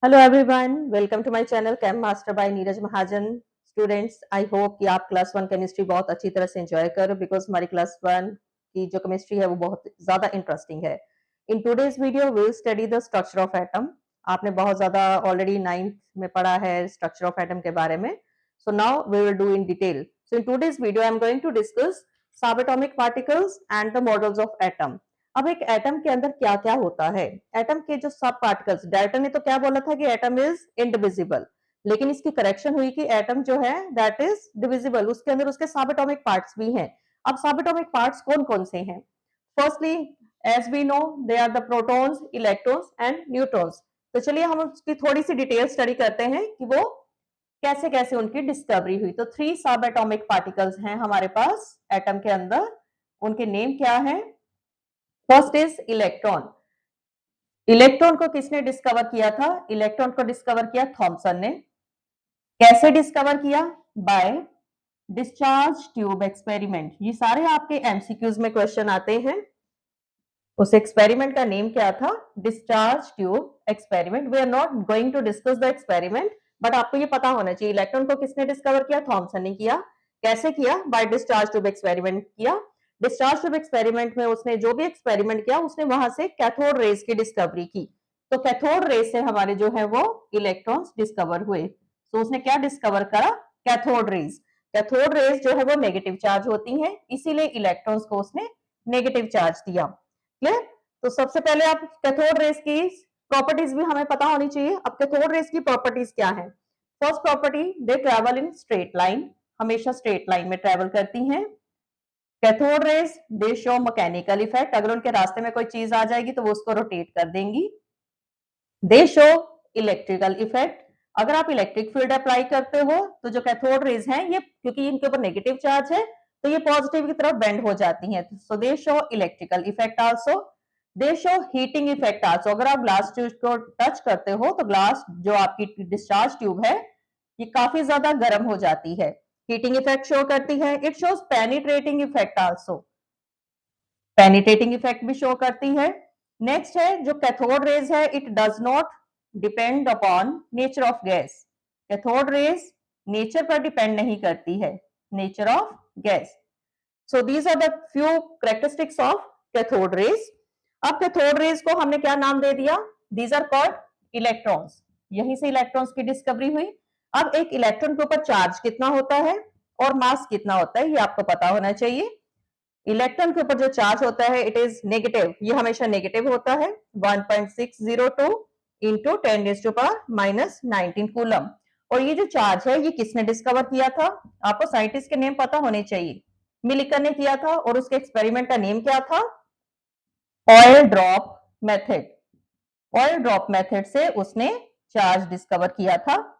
Hello everyone, welcome to my channel chem master by Neeraj Mahajan. Students, I hope कि आप class one chemistry बहुत अच्छी तरह से एंजॉय कर, बिकॉज हमारी क्लास वन की जो केमिस्ट्री है वो बहुत ज्यादा इंटरेस्टिंग है। इन today's video will study the structure of atom. आपने बहुत ज्यादा ऑलरेडी नाइन्थ में पढ़ा है स्ट्रक्चर ऑफ एटम के बारे में। So now we will do in detail. So in today's video I am going to discuss subatomic particles and the models of atom. अब एक एटम के अंदर क्या क्या होता है, एटम के जो सब पार्टिकल्स, डाल्टन ने तो क्या बोला था कि एटम इज इंडिविजिबल, लेकिन इसकी करेक्शन हुई कि एटम जो है दैट इज डिविजिबल, उसके अंदर उसके सब एटॉमिक पार्ट्स भी हैं। अब सब एटॉमिक पार्ट्स कौन कौन से हैं? Firstly, as we know, they are the protons, electrons and neutrons. तो चलिए हम उसकी थोड़ी सी डिटेल स्टडी करते हैं कि वो कैसे कैसे उनकी डिस्कवरी हुई। तो 3 सब एटॉमिक पार्टिकल्स हैं हमारे पास एटम के अंदर। उनके नेम क्या है? First is electron. इलेक्ट्रॉन को किसने डिस्कवर किया था? इलेक्ट्रॉन को डिस्कवर किया थॉमसन ने। कैसे डिस्कवर किया? By discharge tube experiment. ये सारे आपके एमसीक्यूज में क्वेश्चन आते हैं। उस एक्सपेरिमेंट का नेम क्या था? Discharge tube experiment. We are not going to discuss the experiment, but आपको ये पता होना चाहिए इलेक्ट्रॉन को किसने डिस्कवर किया? थॉमसन ने किया। कैसे किया? बाय डिस्चार्ज ट्यूब एक्सपेरिमेंट किया। डिस्चार्ज ट्यूब एक्सपेरिमेंट में उसने जो भी एक्सपेरिमेंट किया उसने वहां से कैथोड रेज की डिस्कवरी की। तो कैथोड रेज से हमारे जो है वो इलेक्ट्रॉन्स डिस्कवर हुए। तो उसने क्या डिस्कवर करा? Cathode rays. कैथोड रेज जो है वो नेगेटिव चार्ज होती हैं, इसीलिए इलेक्ट्रॉन्स को उसने नेगेटिव चार्ज दिया। क्लियर? तो सबसे पहले आप कैथोड रेज की प्रॉपर्टीज भी हमें पता होनी चाहिए। अब कैथोड रेज की प्रॉपर्टीज क्या है? First property, they travel in straight line, हमेशा स्ट्रेट लाइन में ट्रेवल करती हैं। कैथोड रेज दे शो मैकेनिकल इफेक्ट, अगर उनके रास्ते में कोई चीज आ जाएगी तो वो उसको रोटेट कर देंगी। दे शो इलेक्ट्रिकल इफेक्ट, अगर आप इलेक्ट्रिक फील्ड अप्लाई करते हो तो जो कैथोड रेज हैं ये, क्योंकि इनके ऊपर नेगेटिव चार्ज है तो ये पॉजिटिव की तरफ बेंड हो जाती हैं। So they show electrical effect also. They show heating effect also, अगर आप ग्लास ट्यूब को टच करते हो तो ग्लास जो आपकी डिस्चार्ज ट्यूब है ये काफी ज्यादा गर्म हो जाती है, हीटिंग इफेक्ट शो करती है। It shows penetrating effect also, penetrating effect भी शो करती है। नेक्स्ट है जो कैथोड रेज है, it does not depend upon nature of gas. Cathode rays nature पर डिपेंड नहीं करती है, nature of gas. So these are the few characteristics of cathode rays. अब कैथोड रेज को हमने क्या नाम दे दिया? दीज आर कॉल्ड इलेक्ट्रॉन्स, यहीं से इलेक्ट्रॉन्स की डिस्कवरी हुई। अब एक इलेक्ट्रॉन के ऊपर चार्ज कितना होता है और मास कितना होता है ये आपको पता होना चाहिए। इलेक्ट्रॉन के ऊपर जो चार्ज होता है इट इज नेगेटिव, ये हमेशा नेगेटिव होता है, 1.602 इंटू 10⁻⁻19 कूलम। और ये जो चार्ज है ये किसने डिस्कवर किया था? आपको साइंटिस्ट के नेम पता होने चाहिए। मिलिकन ने किया था और उसके एक्सपेरिमेंट का नेम क्या था? Oil drop method. Oil drop method से उसने चार्ज डिस्कवर किया था।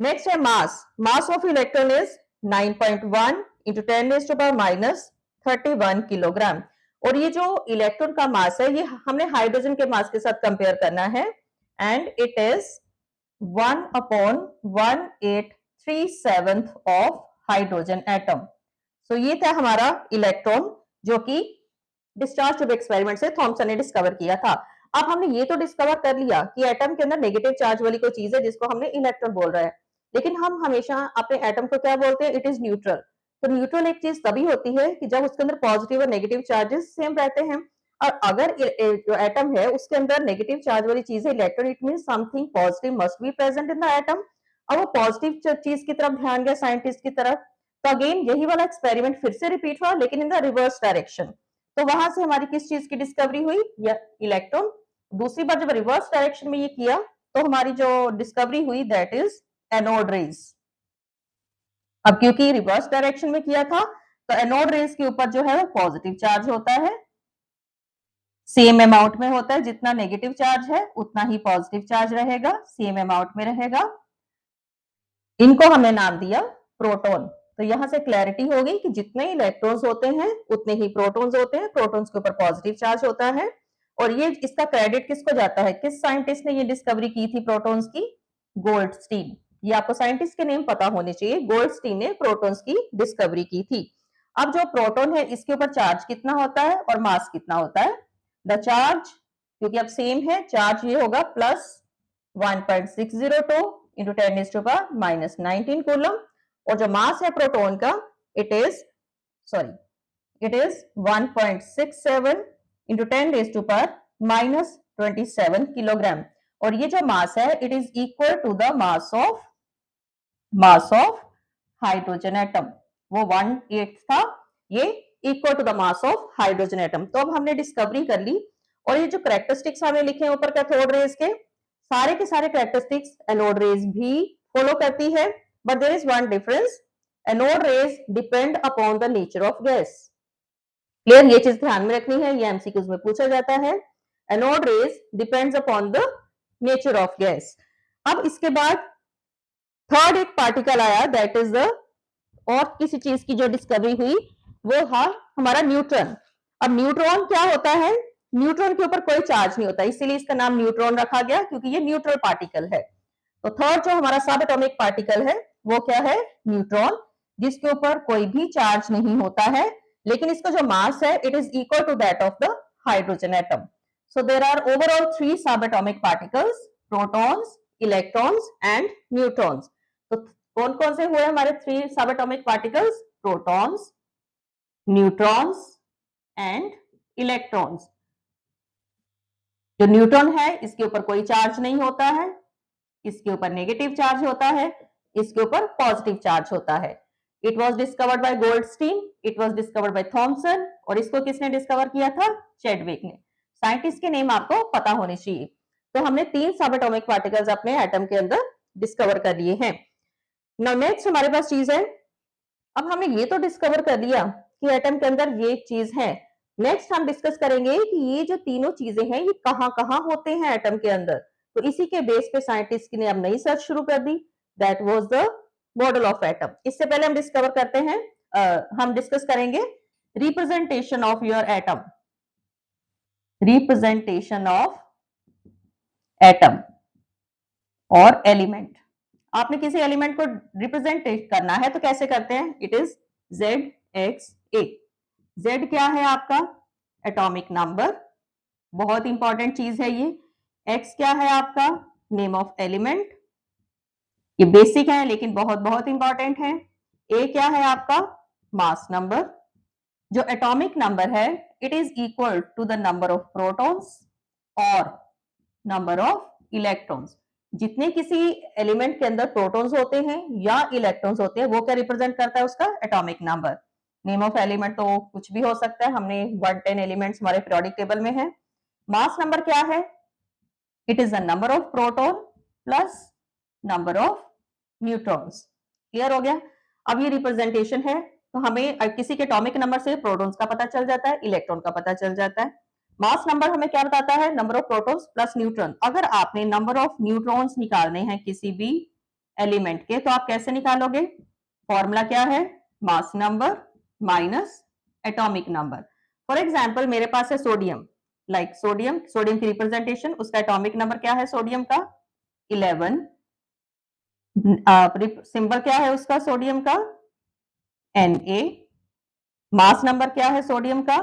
नेक्स्ट है mass. Mass of electron is 9.1 into 10⁻31 kilogram. और ये जो इलेक्ट्रॉन का मास है ये हमने हाइड्रोजन के मास के साथ कंपेयर करना है, and it is 1/1837 of hydrogen atom. So ये था हमारा इलेक्ट्रॉन जो कि डिस्चार्ज ट्यूब एक्सपेरिमेंट से थॉमसन ने डिस्कवर किया था। अब हमने ये तो डिस्कवर कर लिया कि एटम के अंदर नेगेटिव चार्ज वाली कोई चीज है जिसको हमने इलेक्ट्रॉन बोल रहे हैं, लेकिन हम हमेशा अपने एटम को क्या बोलते हैं? It is neutral. तो न्यूट्रल एक चीज तभी होती है कि जब उसके अंदर पॉजिटिव और नेगेटिव चार्जेस सेम रहते हैं। और अगर जो एटम है उसके अंदर नेगेटिव चार्ज वाली चीज है electron, it mean something positive must be present in the atom. अब वो पॉजिटिव चीज की तरफ ध्यान गया साइंटिस्ट की तरफ, तो अगेन यही वाला एक्सपेरिमेंट फिर से रिपीट हुआ, लेकिन इन द रिवर्स डायरेक्शन। तो वहां से हमारी किस चीज की डिस्कवरी हुई? या इलेक्ट्रॉन। दूसरी बार जब रिवर्स डायरेक्शन में ये किया तो हमारी जो डिस्कवरी हुई दैट इज एनोड रेज। अब क्योंकि रिवर्स डायरेक्शन में किया था तो एनोड रेज के ऊपर जो है वो पॉजिटिव चार्ज होता है, सेम अमाउंट में होता है, जितना नेगेटिव चार्ज है उतना ही पॉजिटिव चार्ज रहेगा, सेम अमाउंट में रहेगा। इनको हमने नाम दिया प्रोटॉन। तो यहां से क्लैरिटी होगी कि जितने इलेक्ट्रॉन्स होते हैं उतने ही प्रोटॉन्स होते हैं, प्रोटॉन्स के ऊपर पॉजिटिव चार्ज होता है। और ये इसका क्रेडिट किसको जाता है? किस साइंटिस्ट ने ये डिस्कवरी की थी प्रोटॉन्स की? गोल्डस्टीन। ये आपको साइंटिस्ट के नेम पता होने चाहिए। गोल्डस्टीन ने प्रोटॉन्स की डिस्कवरी की थी। अब जो प्रोटॉन है इसके ऊपर चार्ज कितना होता है और मास कितना होता है? द चार्ज, क्योंकि अब सेम है, चार्ज ये होगा plus 1.602 into 10 raised to power minus 19 coulomb, और जो मास है प्रोटॉन का it is 1.67 into 10 raised to power minus 27 kilogram, और ये जो मास है it is equal to the mass of hydrogen atom, वो 1/8 था, ये equal to the mass of hydrogen atom. तो अब हमने डिस्कवरी कर ली, और ये जो कैरेक्टरिस्टिक्स हमने लिखे हैं ऊपर कैथोड रेज के सारे कैरेक्टरिस्टिक्स एनोड रेज भी फॉलो करती है, but there is one difference, anode rays depend upon the nature of gas. Clear, ये चीज ध्यान में रखनी है, ये एमसीक्यूज में पूछा जाता है। Anode rays depends upon the nature of gas. अब इसके बाद थर्ड एक पार्टिकल आया, दैट इज द, और किसी चीज की जो डिस्कवरी हुई वो था हमारा न्यूट्रॉन। अब न्यूट्रॉन क्या होता है, न्यूट्रॉन के ऊपर कोई चार्ज नहीं होता, इसीलिए इसका नाम न्यूट्रॉन रखा गया, क्योंकि ये न्यूट्रल पार्टिकल है। तो थर्ड जो हमारा सब एटॉमिक पार्टिकल है वो क्या है, न्यूट्रॉन, जिसके ऊपर कोई भी चार्ज नहीं होता है, लेकिन इसका जो मास है it is equal to that of the hydrogen atom. So there are overall 3 sub atomic particles, protons, electrons and neutrons. तो कौन कौन से हुए हमारे 3 sub atomic particles, protons, neutrons and electrons. जो न्यूट्रॉन है इसके ऊपर कोई चार्ज नहीं होता है, इसके ऊपर नेगेटिव चार्ज होता है, इसके ऊपर पॉजिटिव चार्ज होता है। It was discovered by Goldstein, it was discovered by Thomson, और इसको किसने डिस्कवर किया था, चैडविक ने। साइंटिस्ट के नेम आपको पता होने चाहिए। तो हमने 3 सब एटॉमिक पार्टिकल्स अपने एटम के अंदर डिस्कवर कर लिए हैं। नाउ नेक्स्ट हमारे पास चीज है, अब हमने ये तो डिस्कवर कर लिया कि एटम के अंदर ये चीज है, नेक्स्ट हम डिस्कस करेंगे कि ये जो तीनों चीजें हैं ये कहां कहां होते हैं एटम के अंदर। तो इसी के बेस पे साइंटिस्ट ने अब नई सर्च शुरू कर दी, that was the model of atom. इससे पहले हम डिस्कवर करते हैं, हम डिस्कस करेंगे representation of your atom, representation of atom और एलिमेंट। आपने किसी एलिमेंट को रिप्रेजेंट करना है तो कैसे करते हैं, इट इज ZXA। Z क्या है आपका, एटॉमिक नंबर, बहुत इंपॉर्टेंट चीज है ये। X क्या है आपका, नेम ऑफ एलिमेंट, ये बेसिक है लेकिन बहुत बहुत इंपॉर्टेंट है। A क्या है आपका, मास नंबर। जो एटॉमिक नंबर है it is equal to the number of protons और नंबर ऑफ इलेक्ट्रॉन्स। जितने किसी एलिमेंट के अंदर प्रोटॉन्स होते हैं या इलेक्ट्रॉन्स होते हैं वो क्या रिप्रेजेंट करता है, उसका atomic number. Name of element तो कुछ भी हो सकता है, हमने 110 एलिमेंट्स हमारे पीरियोडिक टेबल में है। मास नंबर क्या है, it is the number of proton plus number of neutrons. Clear हो गया। अब ये रिप्रेजेंटेशन है, तो हमें किसी के एटॉमिक नंबर से प्रोटॉन्स का पता चल जाता है, इलेक्ट्रॉन का पता चल जाता है। मास नंबर हमें क्या बताता है, number of protons plus neutron. अगर आपने नंबर ऑफ न्यूट्रॉन्स निकालने हैं किसी भी एलिमेंट के तो आप कैसे निकालोगे, फॉर्मूला क्या है, mass number minus atomic number. For example मेरे पास है सोडियम, लाइक सोडियम की रिप्रेजेंटेशन, उसका एटॉमिक नंबर क्या है सोडियम का, 11। सिंबल क्या है उसका सोडियम का, Na। मास नंबर क्या है सोडियम का,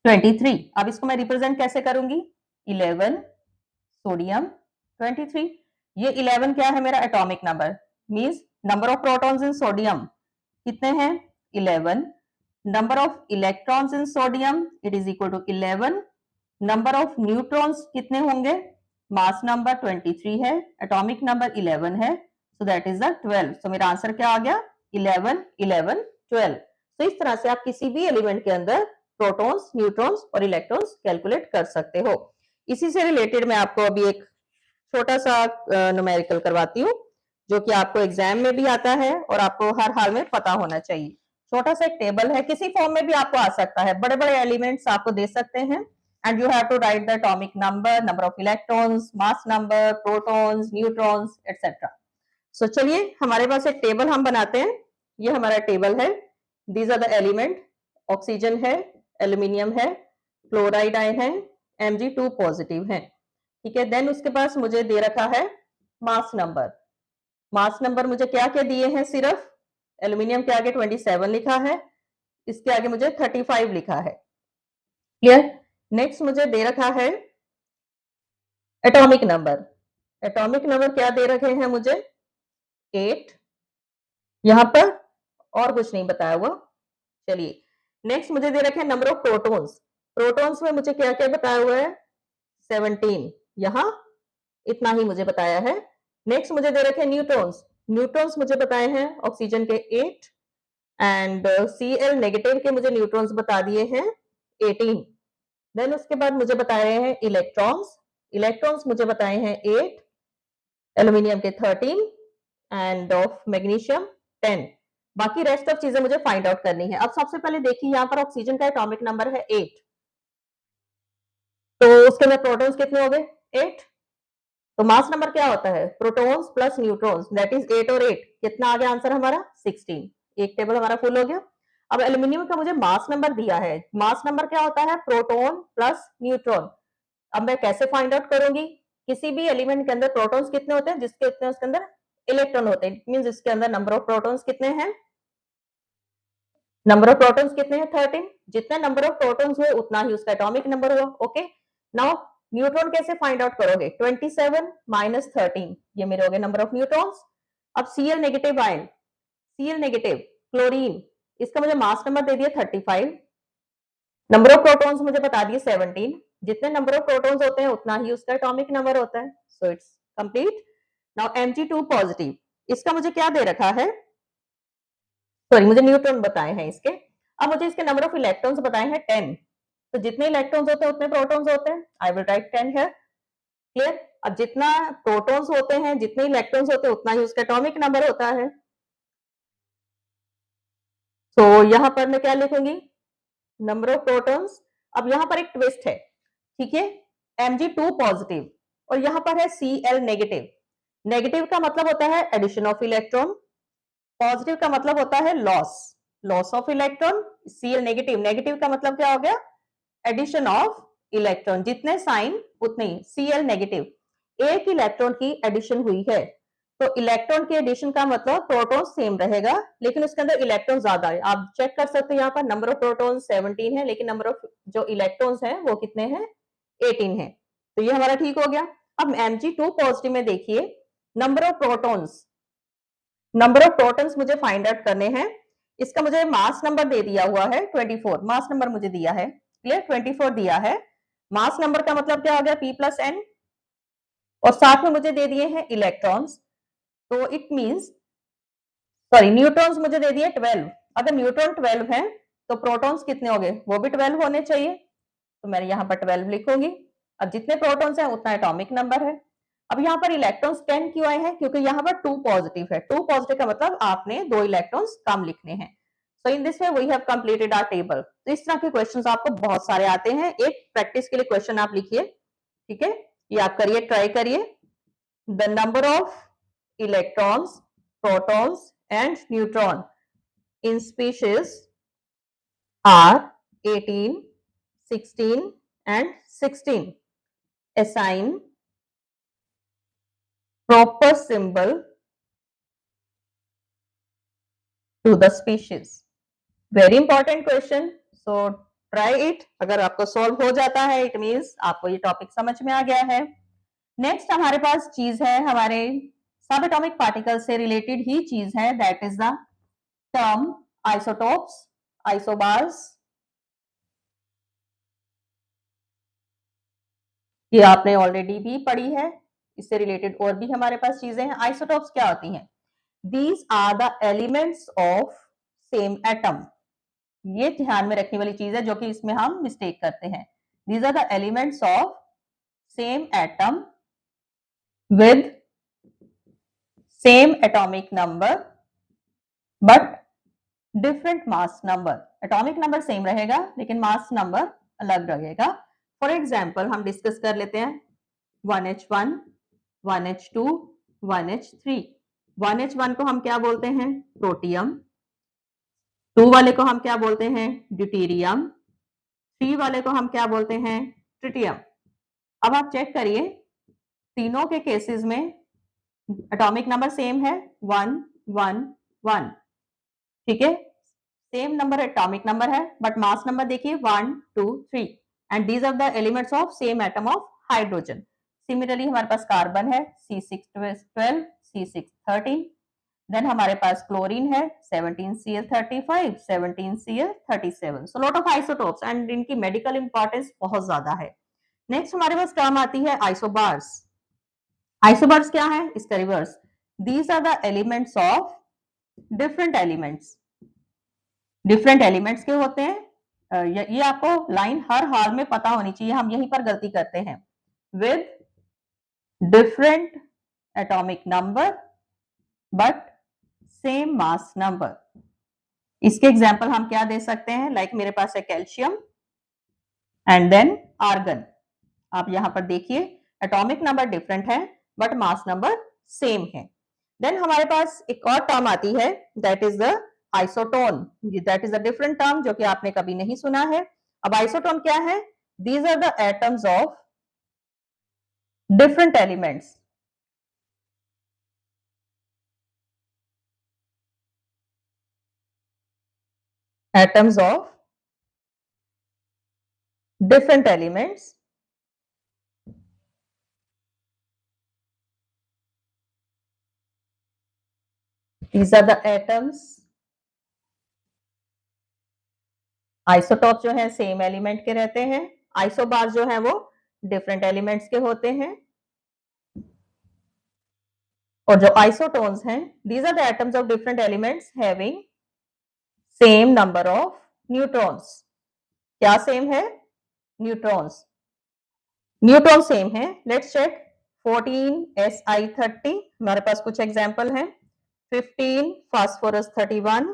23। अब इसको मैं रिप्रेजेंट कैसे करूंगी, 11 सोडियम 23। ये 11 क्या है मेरा atomic number, means number of protons in sodium कितने हैं, 11। Number of electrons in sodium it is equal to 11। Number of neutrons कितने होंगे, मास नंबर 23 है, एटॉमिक नंबर 11 है, सो दैट इज द 12। सो मेरा आंसर क्या आ गया, 11 11 12। तो इस तरह से आप किसी भी एलिमेंट के अंदर प्रोटॉन्स, न्यूट्रॉन्स और इलेक्ट्रॉन्स कैलकुलेट कर सकते हो। इसी से रिलेटेड मैं आपको अभी एक छोटा सा न्यूमेरिकल करवाती हूँ जो कि आपको एग्जाम में भी आता है और आपको हर हाल में पता होना चाहिए। छोटा सा एक टेबल है, किसी फॉर्म में भी आपको आ सकता है, बड़े बड़े एलिमेंट्स आपको दे सकते हैं and you have to write the atomic number, number of electrons, mass number, protons, neutrons etcetera. So चलिए हमारे पास एक टेबल हम बनाते हैं, ये हमारा टेबल है। These are the element, oxygen है, एल्यूमिनियम है, क्लोराइड आयन है, Mg2 पॉजिटिव है, ठीक है। देन उसके पास मुझे दे रखा है मास नंबर। मास नंबर मुझे क्या क्या दिए हैं, सिर्फ एल्यूमिनियम के आगे 27 लिखा है, इसके आगे मुझे 35 लिखा है, क्लियर। नेक्स्ट मुझे दे रखा है एटॉमिक नंबर, एटॉमिक नंबर क्या दे रखे हैं मुझे? 8 यहाँ पर, और कुछ नहीं बताया हुआ। चलिए नेक्स्ट मुझे दे रखे हैं नंबर ऑफ प्रोटॉन्स। प्रोटॉन्स में मुझे क्या क्या बताया हुआ है? 17। यहाँ इतना ही मुझे बताया है। नेक्स्ट मुझे दे रखे हैं न्यूट्रॉन्स। न्यूट्रॉन्स मुझे बताए हैं ऑक्सीजन के 8 एंड Cl नेगेटिव के मुझे न्यूट्रॉन्स बता दिए हैं 18। देन उसके बाद मुझे बताए हैं इलेक्ट्रॉन्स। इलेक्ट्रॉन्स मुझे बताए हैं 8, एल्यूमिनियम के 13 एंड ऑफ मैग्नीशियम 10। बाकी रेस्ट ऑफ चीजें मुझे फाइंड आउट करनी है। अब सबसे पहले देखिए यहाँ पर ऑक्सीजन का एटॉमिक नंबर है 8, तो उसके अंदर प्रोटॉन्स कितने हो गए? 8। तो मास नंबर क्या होता है? Protons plus neutrons, that is 8 और 8 कितना आ गया आंसर हमारा? 16। एक टेबल हमारा फुल हो गया। अब एल्यूमिनियम का मुझे मास नंबर दिया है। मास नंबर क्या होता है? Proton plus neutron. अब मैं कैसे फाइंड आउट करूंगी? किसी भी एलिमेंट के अंदर प्रोटॉन्स कितने होते हैं? जिसके उतने उसके अंदर इलेक्ट्रॉन होते हैं। मींस इसके अंदर नंबर ऑफ प्रोटॉन्स कितने हैं? नंबर ऑफ प्रोटॉन्स कितने हैं? 13। जितने नंबर ऑफ प्रोटॉन्स हुए उतना ही उसका एटॉमिक नंबर हुआ। ओके, नाउ न्यूट्रॉन कैसे फाइंड आउट करोगे? 27 माइनस 13, ये मेरे हो गए नंबर ऑफ न्यूट्रॉन्स। अब Cl negative ion, Cl negative chlorine, इसका मुझे मास नंबर दे दिया 35। नंबर ऑफ प्रोटॉन्स मुझे बता दिए 17। जितने नंबर ऑफ प्रोटॉन्स होते हैं उतना ही उसका एटॉमिक नंबर होता है। So it's complete. Now Mg2 positive, इसका मुझे क्या दे रखा है? सॉरी, मुझे न्यूट्रॉन बताए हैं इसके। अब मुझे इसके नंबर ऑफ इलेक्ट्रॉन्स बताए हैं 10। तो जितने इलेक्ट्रॉन्स होते हैं उतने प्रोटॉन्स होते हैं। I will write 10 here. Clear? अब जितना प्रोटॉन्स होते हैं, जितने इलेक्ट्रॉन्स होते हैं उतना ही उसका एटॉमिक नंबर होता है। तो यहां पर मैं क्या लिखूंगी? Number of protons. अब यहां पर एक ट्विस्ट है, ठीक है? Mg2 पॉजिटिव और यहां पर है Cl नेगेटिव। नेगेटिव का मतलब होता है एडिशन ऑफ इलेक्ट्रॉन, पॉजिटिव का मतलब होता है loss, loss of electron. Cl negative, negative का मतलब क्या हो गया? Addition of electron. जितने साइन उतने ही। Cl नेगेटिव, एक इलेक्ट्रॉन की एडिशन हुई है, तो इलेक्ट्रॉन की एडिशन का मतलब प्रोटॉन सेम रहेगा लेकिन उसके अंदर इलेक्ट्रॉन ज्यादा है। आप चेक कर सकते हैं यहाँ पर नंबर ऑफ प्रोटॉन 17 है लेकिन नंबर ऑफ जो इलेक्ट्रॉन्स हैं वो कितने हैं? 18 है। तो ये हमारा ठीक हो गया। अब Mg2 पॉजिटिव में देखिए number of protons, number of protons मुझे फाइंड आउट करने हैं। इसका मुझे मास नंबर दे दिया हुआ है 24। मास नंबर मुझे दिया है, क्लियर? 24 दिया है। मास नंबर का मतलब क्या हो गया? P प्लस एन, और साथ में मुझे दे दिए हैं इलेक्ट्रॉन्स, तो इट मींस सॉरी न्यूट्रॉन्स मुझे दे दिए 12। अगर न्यूट्रॉन 12 है तो प्रोटॉन्स कितने हो गए? वो भी 12 होने चाहिए। तो मैं यहाँ पर 12 लिखूंगी। अब जितने प्रोटॉन्स हैं उतना एटॉमिक नंबर है। अब यहाँ पर इलेक्ट्रॉन्स 10 क्यों आए हैं? क्योंकि यहाँ पर 2 पॉजिटिव है। 2 पॉजिटिव का मतलब आपने 2 इलेक्ट्रॉन्स कम लिखने हैं। So in this way we have completed our table. तो इस तरह के क्वेश्चंस आपको बहुत सारे आते हैं। एक प्रैक्टिस के लिए क्वेश्चन आप लिखिए, ठीक है? ये आप करिए, ट्राई करिए। The number of electrons, protons and neutron in species are 18, 16 and 16. Assign proper symbol to the species. Very important question. So try it. अगर आपको solve हो जाता है it means आपको ये topic समझ में आ गया है। Next हमारे पास चीज है, हमारे subatomic particles से related ही चीज है, that is the term isotopes, isobars. ये आपने ऑलरेडी भी पढ़ी है। इससे रिलेटेड और भी हमारे पास चीजें हैं। आइसोटोप्स क्या होती हैं? These are the elements of same atom. ये ध्यान में रखने वाली चीज है जो कि इसमें हम मिस्टेक करते हैं। These are the elements of same atom with same atomic number but different mass number. Atomic number same रहेगा लेकिन मास नंबर अलग रहेगा। फॉर एग्जाम्पल हम डिस्कस कर लेते हैं 1H1, 1H2, 1H3। 1H1 को हम क्या बोलते हैं? प्रोटियम। 2 वाले को हम क्या बोलते हैं? ड्यूटेरियम। 3 वाले को हम क्या बोलते हैं? ट्रिटियम। अब आप चेक करिए, तीनों के केसेस में एटॉमिक नंबर सेम है 1 1 1, ठीक है? सेम नंबर एटॉमिक नंबर है बट मास नंबर देखिए 1 2 3 and these are the elements of same atom of hydrogen. Similarly हमारे पास कार्बन है C612 C613, देन हमारे पास क्लोरीन है 17Cl35 17Cl37. So lot of isotopes and इनकी मेडिकल इंपॉर्टेंस बहुत ज्यादा है। नेक्स्ट हमारे पास टर्म आती है आइसोबार्स। आइसोबार्स क्या है, इसका reverse. These are the elements of different elements. Different elements के होते हैं, ये आपको लाइन हर हाल में पता होनी चाहिए, हम यहीं पर गलती करते हैं। With different atomic number but same mass number. इसके एग्जाम्पल हम क्या दे सकते हैं, लाइक मेरे पास है कैल्शियम एंड देन आर्गन। आप यहां पर देखिए एटॉमिक नंबर डिफरेंट है बट मास नंबर सेम है। देन हमारे पास एक और टर्म आती है that is the isotone. That is a different term जो कि आपने कभी नहीं सुना है। अब आइसोटोन क्या है, these are the atoms of different elements. Atoms of different elements these are the atoms। Isotope जो है सेम एलिमेंट के रहते हैं, आइसोबार जो है वो डिफरेंट एलिमेंट्स के होते हैं, और जो आइसोटोन्स हैं these are the atoms of different elements having same number of neutrons. क्या सेम है, न्यूट्रॉन्स। न्यूट्रॉन सेम है। लेट्स चेक 14Si30, हमारे पास कुछ एग्जांपल हैं। 15 phosphorus 31,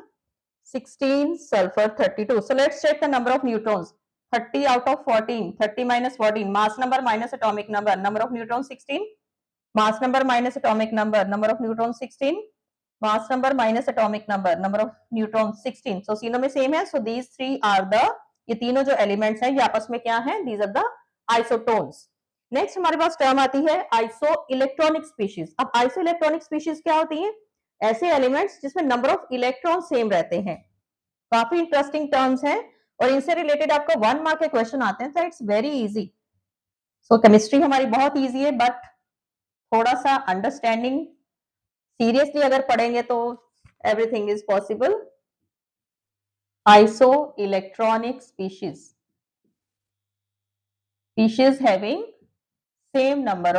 16 sulphur 32। So let's check the number of neutrons. 30 out of 14, 30 minus 14, mass number minus atomic number, number of neutrons 16, mass number minus atomic number, number of neutrons 16, mass number minus atomic number, number of neutrons 16. So तीनों में same है। So these three are the, ये तीनों जो elements हैं ये आपस में क्या है, these are the isotones। Next हमारे पास टर्म आती है आइसो इलेक्ट्रॉनिक स्पीशीज। अब आइसो इलेक्ट्रॉनिक स्पीशीज क्या होती है, ऐसे एलिमेंट्स जिसमें नंबर ऑफ इलेक्ट्रॉन सेम रहते हैं। काफी इंटरेस्टिंग टर्म्स हैं और इनसे रिलेटेड आपको 1 मार्क के क्वेश्चन आते हैं, तो it's very easy. So chemistry हमारी बहुत इजी है बट थोड़ा सा अंडरस्टैंडिंग सीरियसली अगर पढ़ेंगे तो everything is possible. Iso electronic species, species having same number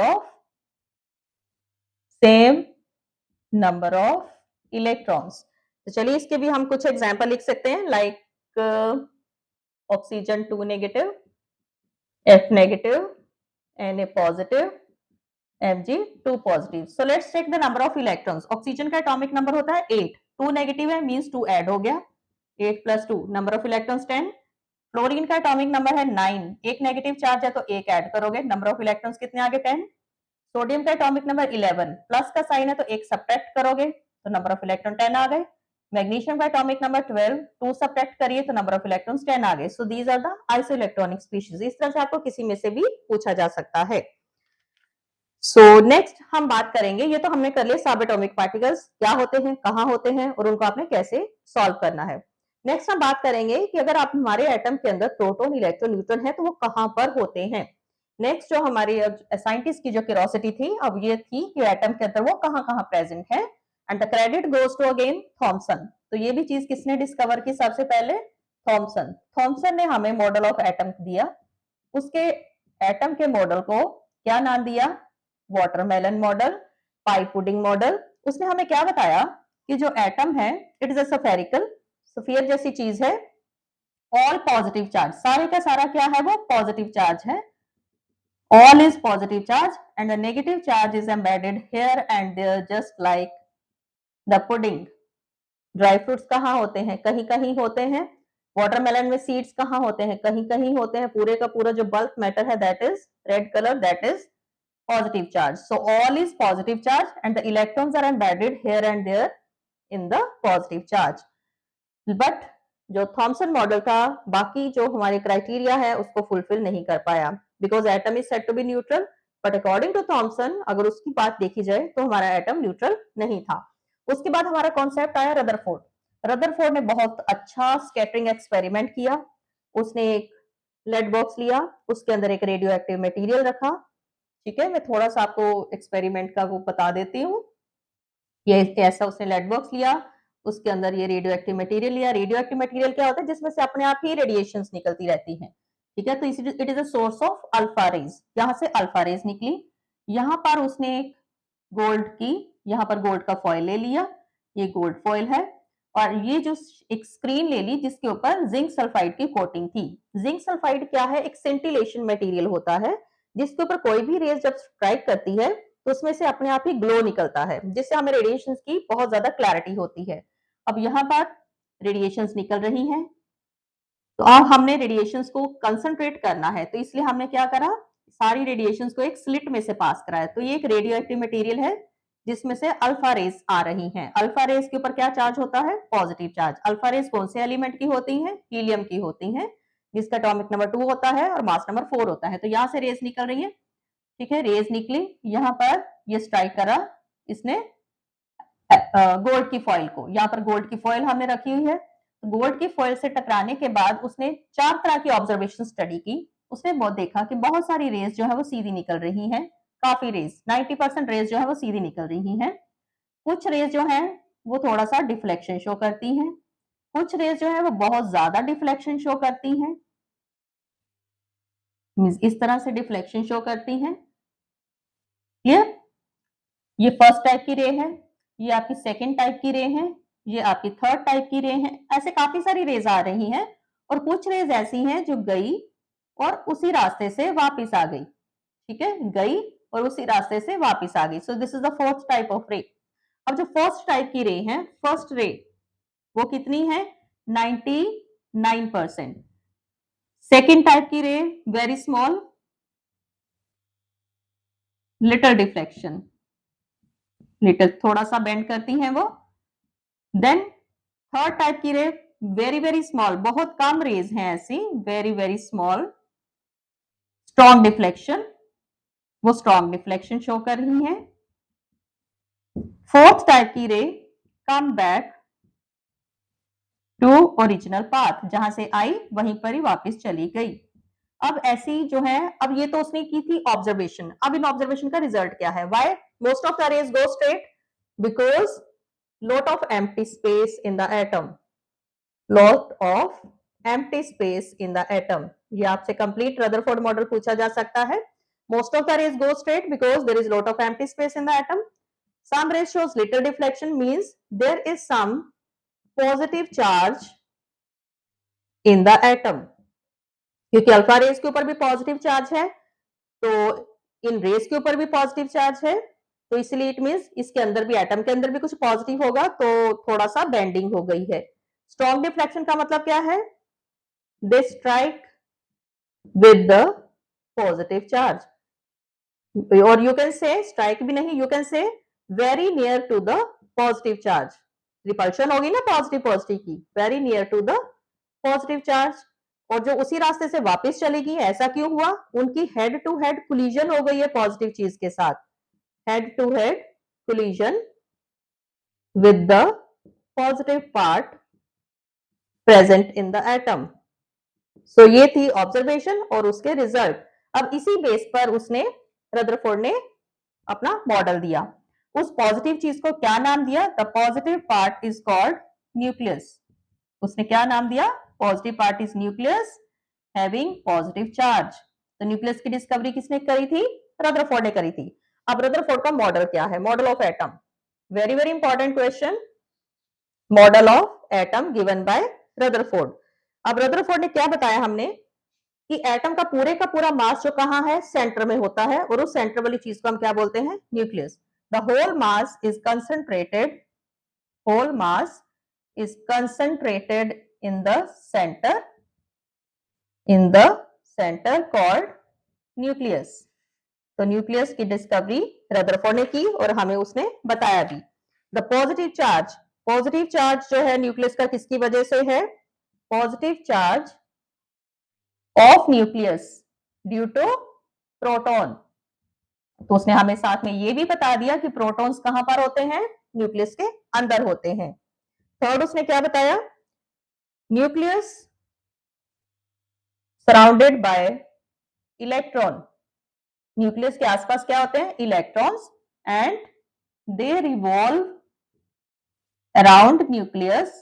of electrons. तो चलिए इसके भी हम कुछ एग्जांपल लिख सकते हैं, like oxygen 2 negative, F negative, Na positive, Mg 2 positive. So let's check the number of electrons. Oxygen का एटॉमिक नंबर होता है 8, 2 नेगेटिव है मींस 2 ऐड हो गया, 8 + 2, नंबर ऑफ इलेक्ट्रॉन्स 10। फ्लोरीन का एटॉमिक नंबर है 9, एक नेगेटिव चार्ज है तो एक ऐड करोगे, नंबर ऑफ इलेक्ट्रॉन्स कितने आ गए, 10। सोडियम का एटॉमिक नंबर 11, प्लस का साइन है तो एक सब्ट्रैक्ट करोगे तो नंबर ऑफ इलेक्ट्रॉन 10 आ गए। मैग्नीशियम का एटॉमिक नंबर 12, 2 सब्ट्रैक्ट करिए तो नंबर ऑफ इलेक्ट्रॉन्स 10 आ गए। So these are the isoelectronic species. इस तरह से आपको किसी में से भी पूछा जा सकता है। सो नेक्स्ट हम बात करेंगे, ये तो हमने कर लिया सबएटॉमिक पार्टिकल्स क्या होते हैं, कहाँ होते हैं और उनको आपने कैसे सॉल्व करना है। नेक्स्ट हम बात करेंगे कि अगर आप हमारे एटम के अंदर प्रोटॉन, इलेक्ट्रॉन, न्यूट्रॉन है तो वो कहाँ पर होते हैं। नेक्स्ट जो हमारी साइंटिस्ट की जो क्यूरियोसिटी थी अब ये थी कि एटम के अंदर वो कहाँ कहाँ प्रेजेंट है, and the credit goes to again Thomson. तो ये भी चीज किसने डिस्कवर की, सबसे पहले थॉमसन। थॉमसन ने हमें मॉडल ऑफ एटम दिया, उसके एटम के मॉडल को क्या नाम दिया, वाटरमेलन मॉडल, पाई पुडिंग मॉडल। उसने हमें क्या बताया कि जो एटम है it is a spherical, sphere जैसी चीज है, ऑल पॉजिटिव चार्ज, सारे का सारा क्या है वो पॉजिटिव चार्ज है, all is positive charge and the negative charge is embedded here and there just like the pudding। Dry fruits कहाँ होते हैं, कहीं कहीं होते हैं। वाटरमेलन में सीड्स कहाँ होते हैं, कहीं कहीं होते हैं। पूरे का पूरा जो बल्क मैटर है that is red colour, that is positive charge। So all is positive charge and the electrons are embedded here and there in the positive charge। But जो थॉमसन मॉडल था बाकी जो हमारे क्राइटेरिया है उसको fulfil नहीं कर पाया, because atom is said to be neutral, but according to Thomson अगर उसकी बात देखी जाए तो हमारा एटम न्यूट्रल नहीं था। उसके बाद हमारा कॉन्सेप्ट आया रदरफोर्ड। रदरफोर्ड ने बहुत अच्छा स्कैटरिंग एक्सपेरिमेंट किया। उसने एक लेड बॉक्स लिया, उसके अंदर एक रेडियो एक्टिव मटेरियल रखा, ठीक है, मैं थोड़ा सा आपको एक्सपेरिमेंट का वो बता देती हूँ। ये ऐसा उसने लेड बॉक्स लिया, उसके अंदर ये रेडियो एक्टिव मटेरियल लिया। रेडियो एक्टिव मटेरियल क्या होता है? जिसमें से अपने आप ही रेडिएशंस निकलती रहती हैं, ठीक है। तो it is a source of alpha rays, यहाँ से अल्फा रेज निकली। यहाँ पर उसने एक गोल्ड की, यहाँ पर गोल्ड का फॉयल ले लिया, ये गोल्ड फॉयल है। और ये जो एक स्क्रीन ले ली जिसके ऊपर जिंक सल्फाइड की कोटिंग थी। जिंक सल्फाइड क्या है? एक सेंटिलेशन मटेरियल होता है, जिसके ऊपर कोई भी रेज जब स्ट्राइक करती है तो उसमें से अपने आप ही ग्लो निकलता है, जिससे हमें रेडिएशंस की बहुत ज्यादा क्लैरिटी होती है। अब यहाँ पर रेडिएशंस निकल रही हैं, तो अब हमने रेडिएशंस को कंसंट्रेट करना है, तो इसलिए हमने क्या करा, सारी रेडिएशंस को एक स्लिट में से पास कराया। तो ये एक रेडियो एक्टिव मटेरियल है जिसमें से अल्फा रेज आ रही हैं। अल्फा रेज के ऊपर क्या चार्ज होता है? Positive charge. अल्फा रेज कौन से एलिमेंट की होती हैं? हीलियम की होती हैं, जिसका एटॉमिक नंबर 2 होता है और मास नंबर 4 होता है। तो यहाँ से रेज निकल रही है, ठीक है, रेज निकली, यहाँ पर ये स्ट्राइक करा इसने गोल्ड की फॉइल को। यहाँ पर गोल्ड की फॉइल हमने रखी हुई है। गोल्ड की फॉइल से टकराने के बाद उसने 4 तरह की ऑब्जर्वेशन स्टडी की। उसने बहुत देखा कि बहुत सारी रेज जो है वो सीधी निकल रही हैं, काफी रेज, 90% रेज जो है वो सीधी निकल रही हैं। कुछ रेज जो है वो थोड़ा सा डिफ्लेक्शन शो करती हैं, कुछ रेज जो है वो बहुत ज्यादा डिफ्लेक्शन शो करती हैं, इस तरह से डिफ्लेक्शन शो करती हैं। क्लियर? ये फर्स्ट टाइप की रे है, ये आपकी सेकंड टाइप की रे है, ये आपकी थर्ड टाइप की रे है। ऐसे काफी सारी रेज आ रही हैं, और कुछ रेज ऐसी हैं जो गई और उसी रास्ते से वापस आ गई, ठीक है, गई और उसी रास्ते से वापस आ गई। So this is the fourth type of रे। अब जो फर्स्ट टाइप की रे है, फर्स्ट रे वो कितनी है? 99%। सेकेंड टाइप की रे very small, little deflection, little थोड़ा सा बेंड करती हैं वो। देन थर्ड टाइप की रे वेरी वेरी स्मॉल, बहुत कम रेज हैं ऐसी, very very small, strong deflection, वो स्ट्रॉन्ग डिफ्लेक्शन शो कर रही हैं। फोर्थ टाइप की ray come back to original path, जहां से आई वहीं पर ही वापस चली गई। अब ऐसी जो है, अब ये तो उसने की थी ऑब्जर्वेशन। अब इन ऑब्जर्वेशन का रिजल्ट क्या है? Why most of the rays go straight? Because lot of empty space in the atom, lot of empty space in the atom। ये आपसे कंप्लीट रदरफोर्ड मॉडल पूछा जा सकता है। most of the rays go straight because there is lot of empty space in the atom। some rays shows little deflection, means there is some positive charge in the atom। क्योंकि alpha raise के ऊपर भी positive charge है, तो इन raise के ऊपर भी positive charge है, तो इसलिए इट मींस इसके अंदर भी, एटम के अंदर भी कुछ पॉजिटिव होगा, तो थोड़ा सा बेंडिंग हो गई है। स्ट्रॉन्ग डिफ्लेक्शन का मतलब क्या है? They strike with the positive charge, और यू कैन से स्ट्राइक भी नहीं, you can say very near to the positive charge. Repulsion होगी ना पॉजिटिव पॉजिटिव की, very near to the positive charge. और जो उसी रास्ते से वापस चलेगी, ऐसा क्यों हुआ? उनकी हेड टू हेड कोलिजन हो गई है पॉजिटिव चीज के साथ, head to head collision with the positive part present in the atom। so ये थी ऑब्जर्वेशन और उसके रिजल्ट। अब इसी बेस पर उसने, रदरफोर्ड ने अपना मॉडल दिया। उस पॉजिटिव चीज को क्या नाम दिया? The positive part is called nucleus. उसने क्या नाम दिया? Positive part is nucleus having positive charge. तो न्यूक्लियस की डिस्कवरी किसने करी थी? रदरफोर्ड ने करी थी। अब रदरफोर्ड का मॉडल क्या है? Model of atom, very very important question, model of atom given by Rutherford. अब रदरफोर्ड ने क्या बताया हमने कि एटम का पूरा मास जो कहाँ है? सेंटर में होता है, और उस सेंटर वाली चीज को हम क्या बोलते हैं? Nucleus. The whole mass is concentrated, whole mass is concentrated in the centre, in the centre called nucleus. तो न्यूक्लियस की डिस्कवरी रदरफोर्ड ने की और हमें उसने बताया भी। द पॉजिटिव चार्ज जो है न्यूक्लियस का किसकी वजह से है? Positive charge of nucleus due to proton. तो उसने हमें साथ में ये भी बता दिया कि प्रोटॉन्स कहां पर होते हैं? न्यूक्लियस के अंदर होते हैं। थर्ड उसने क्या बताया? Nucleus surrounded by electron, nucleus के आसपास क्या होते हैं? Electrons, and they revolve around nucleus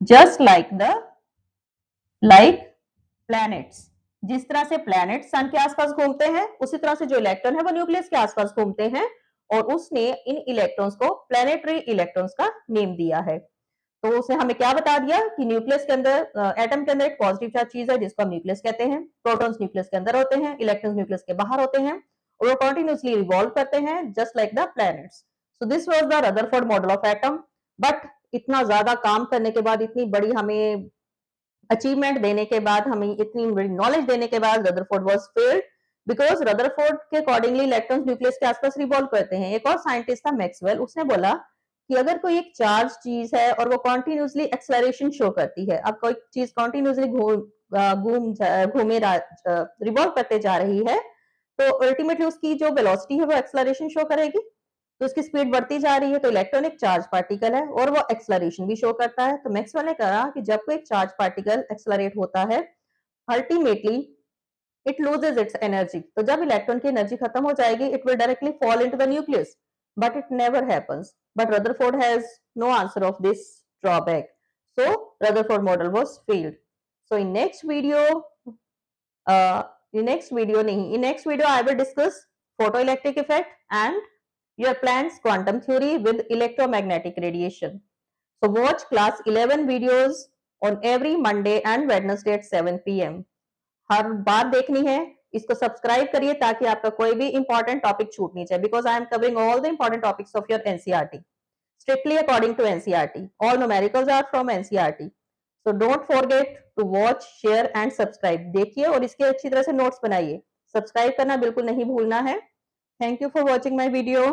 just like planets. जिस तरह से प्लैनेट सन के आसपास घूमते हैं, उसी तरह से जो इलेक्ट्रॉन है वो न्यूक्लियस के आसपास घूमते हैं, और उसने इन इलेक्ट्रॉन्स को प्लैनेटरी इलेक्ट्रॉन्स का नेम दिया है। तो उसने हमें क्या बता दिया कि न्यूक्लियस के अंदर एटम के अंदर एक पॉजिटिव चार्ज चीज है जिसको हम न्यूक्लियस कहते हैं, प्रोटॉन्स न्यूक्लियस के अंदर होते हैं, इलेक्ट्रॉन्स न्यूक्लियस के बाहर होते हैं, और वो कंटिन्यूअसली रिवॉल्व करते हैं just like the planets. So this was the Rutherford model of atom. But इतना ज्यादा काम करने के बाद, इतनी बड़ी हमें अचीवमेंट देने के बाद, हमें इतनी बड़ी नॉलेज देने के बाद, Rutherford was failed because Rutherford के अकॉर्डिंगली इलेक्ट्रॉन्स न्यूक्लियस के आसपास रिवॉल्व करते हैं। एक और साइंटिस्ट था मैक्सवेल, उसने बोला कि अगर कोई एक चार्ज चीज है और वो कॉन्टिन्यूसली एक्सेलरेशन शो करती है, अब कोई चीज कॉन्टिन्यूसली घूमे रिवॉल्व करते जा रही है, तो अल्टीमेटली उसकी जो वेलोसिटी है वो एक्सेलरेशन शो करेगी। तो उसकी स्पीड बढ़ती जा रही है, तो इलेक्ट्रॉन एक चार्ज पार्टिकल है और वो एक्सेलरेशन भी शो करता है। तो मैक्सवेल ने कहा कि जब कोई चार्ज पार्टिकल एक्सेलरेट होता है, ultimately it loses its energy. तो जब इलेक्ट्रॉन की एनर्जी खत्म हो जाएगी, it will directly fall into the nucleus, but it never happens. But Rutherford has no answer of this drawback, so Rutherford model was failed. So in next video, in next video I will discuss photoelectric effect and your Planck's quantum theory with electromagnetic radiation. So watch class 11 videos on every Monday and Wednesday at 7 p.m. हर बार देखनी है, इसको subscribe करिए ताकि आपका कोई भी important topic छूट नहीं जाए, because I am covering all the important topics of your NCERT strictly according to NCERT. All numericals are from NCERT. So don't forget to watch, share and subscribe. देखिए और इसके अच्छी तरह से नोट्स बनाइए। सब्सक्राइब करना बिल्कुल नहीं भूलना है। Thank you for watching my video.